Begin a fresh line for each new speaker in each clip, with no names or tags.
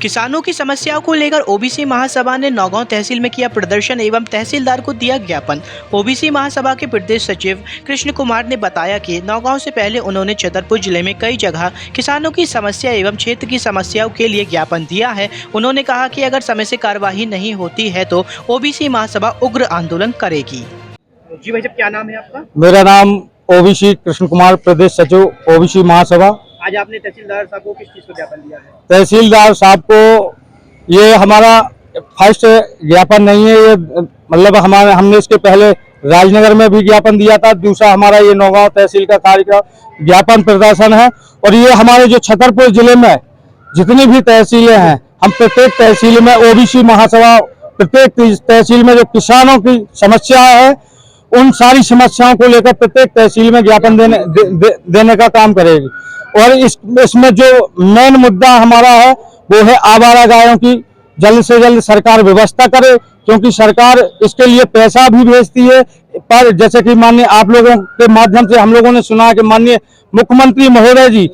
किसानों की समस्याओं को लेकर ओबीसी महासभा ने नौगांव तहसील में किया प्रदर्शन एवं तहसीलदार को दिया ज्ञापन। ओबीसी महासभा के प्रदेश सचिव कृष्ण कुमार ने बताया कि नौगांव से पहले उन्होंने छतरपुर जिले में कई जगह किसानों की समस्या एवं क्षेत्र की समस्याओं के लिए ज्ञापन दिया है। उन्होंने कहा कि अगर समय से कार्यवाही नहीं होती है तो ओबीसी महासभा उग्र आंदोलन करेगी। जी भाई, क्या नाम है आपका?
मेरा नाम ओबीसी कृष्ण कुमार, प्रदेश सचिव ओबीसी महासभा।
आज आपने तहसीलदार साहब को किस चीज को ज्ञापन दिया है?
तहसीलदार साहब को ये हमारा फर्स्ट ज्ञापन नहीं है, ये मतलब हमने इसके पहले राजनगर में भी ज्ञापन दिया था। दूसरा हमारा ये नौगांव तहसील का कार्यक्रम ज्ञापन प्रदर्शन है। और ये हमारे जो छतरपुर जिले में जितनी भी तहसीलें हैं, हम प्रत्येक तहसील में ओबीसी महासभा प्रत्येक तहसील में जो किसानों की समस्या है उन सारी समस्याओं को लेकर प्रत्येक तहसील में ज्ञापन देने का काम करेगी। और इसमें जो मेन मुद्दा हमारा है वो है आवारा गायों की जल्द से जल्द सरकार व्यवस्था करे, क्योंकि सरकार इसके लिए पैसा भी भेजती है। पर जैसे कि माननीय आप लोगों के माध्यम से हम लोगों ने सुना कि माननीय मुख्यमंत्री महोदय जी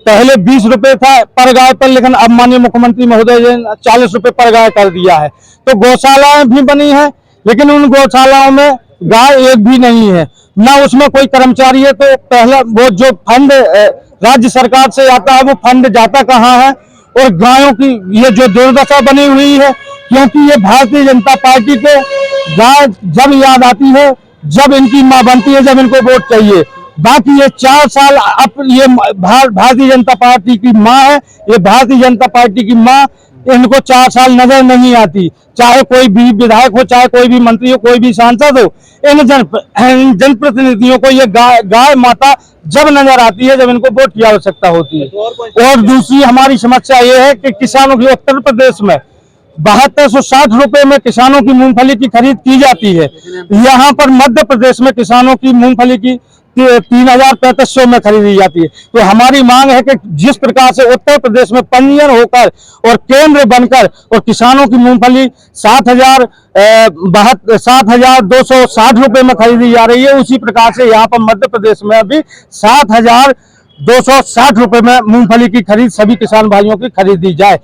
पहले 20 रुपए था पर गाय पर, लेकिन अब माननीय मुख्यमंत्री महोदय जी ने 40 रुपए पर गाय कर दिया है। तो गौशालाएं भी बनी है, लेकिन उन गौशालाओं में गाय एक भी नहीं है, ना उसमें कोई कर्मचारी है। तो पहला वो जो फंड राज्य सरकार से आता है वो फंड जाता कहाँ है? और गायों की ये जो दुर्दशा बनी हुई है, क्योंकि ये भारतीय जनता पार्टी को गाय जब याद आती है जब इनकी माँ बनती है, जब इनको वोट चाहिए। बाकी ये 4 साल अब ये भारतीय जनता पार्टी की माँ है, ये भारतीय जनता पार्टी की माँ इनको 4 साल नजर नहीं आती। चाहे कोई भी विधायक हो, चाहे कोई भी मंत्री हो, कोई भी सांसद हो, इन जनप्रतिनिधियों को ये गाय माता जब नजर आती है जब इनको वोट की आवश्यकता होती है। और दूसरी हमारी समस्या ये है कि किसानों की उत्तर प्रदेश में 7260 रुपए में किसानों की मूंगफली की खरीद की जाती है। यहाँ पर मध्य प्रदेश में किसानों की मूंगफली की 3500 में खरीदी जाती है। तो हमारी मांग है कि जिस प्रकार से उत्तर प्रदेश में पंजीयन होकर और केंद्र बनकर और किसानों की मूंगफली 7260 रुपए में खरीदी जा रही है, उसी प्रकार से यहाँ पर मध्य प्रदेश में अभी 7260 रुपए में मूंगफली की खरीद सभी किसान भाइयों की खरीदी जाए।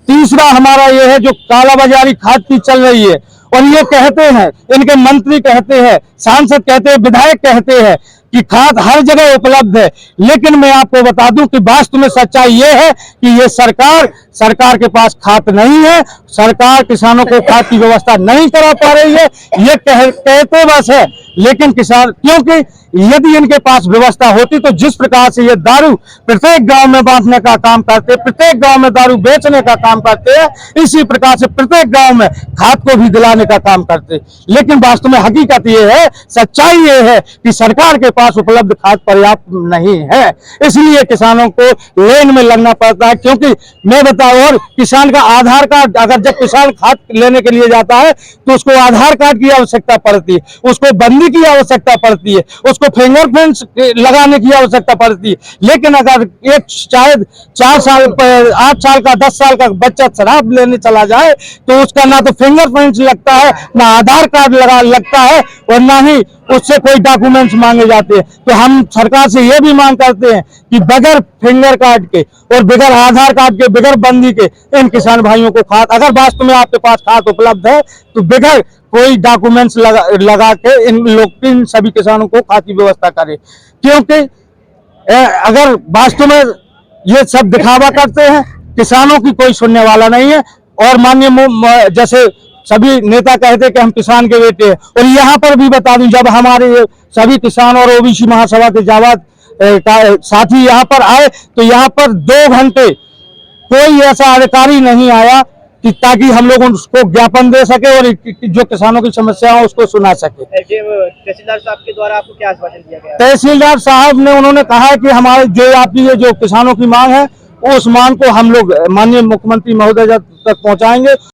तीसरा हमारा ये है जो कालाबाजारी खाद की चल रही है, और ये कहते हैं, इनके मंत्री कहते हैं, सांसद कहते हैं, विधायक कहते हैं कि खाद हर जगह उपलब्ध है। लेकिन मैं आपको बता दूं कि वास्तव में सच्चाई ये है कि ये सरकार के पास खाद नहीं है। सरकार किसानों को खाद की व्यवस्था नहीं करा पा रही है। ये कहते बस है, लेकिन किसान, क्योंकि यदि इनके पास व्यवस्था होती तो जिस प्रकार से ये दारू प्रत्येक गांव में बांटने का काम करते, प्रत्येक गांव में दारू बेचने का काम करते हैं, इसी प्रकार से प्रत्येक गांव में खाद को भी दिलाने का काम करते। लेकिन वास्तव में हकीकत ये है, सच्चाई ये है कि सरकार के पास उपलब्ध खाद पर्याप्त नहीं है। इसलिए किसानों को लेन में लगना पड़ता है। क्योंकि मैं बताऊं, और किसान का आधार कार्ड, अगर जब किसान खाद लेने के लिए जाता है तो उसको आधार कार्ड की आवश्यकता पड़ती है, उसको बंदी की आवश्यकता पड़ती है, उसको फिंगरप्रिंट्स लगाने की आवश्यकता पड़ती है। लेकिन अगर एक शायद 4 साल 8 साल का 10 साल का बच्चा शराब लेने चला जाए तो उसका ना तो फिंगरप्रिंट्स लगता है, ना आधार कार्ड लगता है, और ना ही उससे कोई डॉक्यूमेंट्स मांगे जाते हैं। तो हम सरकार से ये भी मांग करते हैं कि बगैर फिंगर कार्ड के और बगैर आधार कार्ड के, बगैर बंदी के इन किसान भाइयों को खाद, अगर वास्तव में आपके पास खाद उपलब्ध है तो बगैर कोई डॉक्यूमेंट्स लगा के इन सभी किसानों को खाद की व्यवस्था करें। क्योंकि अगर वास्तव में ये सब दिखावा करते हैं, किसानों की कोई सुनने वाला नहीं है। और माननीय जैसे सभी नेता कहते हैं कि हम किसान के बेटे हैं, और यहाँ पर भी बता दूं, जब हमारे सभी किसान और ओबीसी महासभा के जाबाज साथी यहाँ पर आए तो यहाँ पर 2 घंटे कोई ऐसा अधिकारी नहीं आया कि ताकि हम लोग उसको ज्ञापन दे सके और जो किसानों की समस्या है उसको सुना सके।
तहसीलदार साहब के द्वारा आपको क्या आश्वासन दिया गया?
तहसीलदार साहब ने उन्होंने कहा है कि हमारे जो आपकी जो किसानों की मांग है उस मांग को हम लोग माननीय मुख्यमंत्री महोदय तक पहुंचाएंगे।